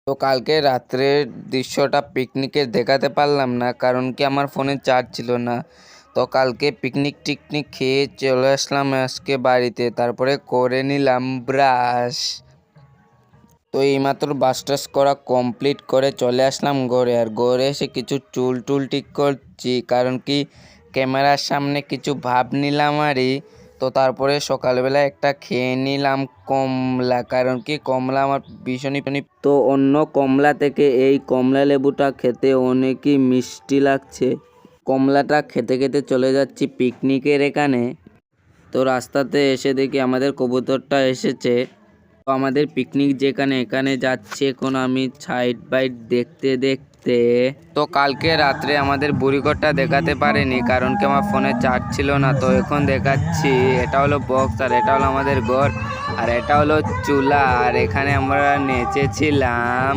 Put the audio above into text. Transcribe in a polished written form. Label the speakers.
Speaker 1: তো কালকে রাত্রের দৃশ্যটা পিকনিকের দেখাতে পারলাম না, কারণ কি আমার ফোনে চার্জ ছিল না। তো কালকে পিকনিক টিকনিক খেয়ে চলে আসলাম আজকে বাড়িতে, তারপরে করে নিলাম ব্রাশ। তো এইমাত্র ব্রাশ টাশ করা কমপ্লিট করে চলে আসলাম ঘরে, আর ঘরে এসে কিছু চুল টুল ঠিক করছি, কারণ কি ক্যামেরার সামনে কিছু ভাব নিলাম আরই। তো তারপরে সকালবেলা একটা খেয়ে নিলাম কমলা, কারণ কি কমলা আমার ভীষণই তো অন্য কমলা থেকে এই কমলা লেবুটা খেতে অনেকই মিষ্টি লাগছে। কমলাটা খেতে খেতে চলে যাচ্ছি পিকনিকের এখানে। তো রাস্তাতে এসে দেখি আমাদের কবুতরটা এসেছে। তো আমাদের পিকনিক যেখানে এখানে যাচ্ছে এখন আমি সাইড বাইট দেখতে দেখতে। তো কালকে রাত্রে আমাদের বুড়িঘরটা দেখাতে পারিনি, কারণ কি আমার ফোনে চার্জ ছিল না। তো এখন দেখাচ্ছি, এটা হলো বক্স আর এটা হলো আমাদের ঘর, আর এটা হলো চুলা, আর এখানে আমরা নেচেছিলাম।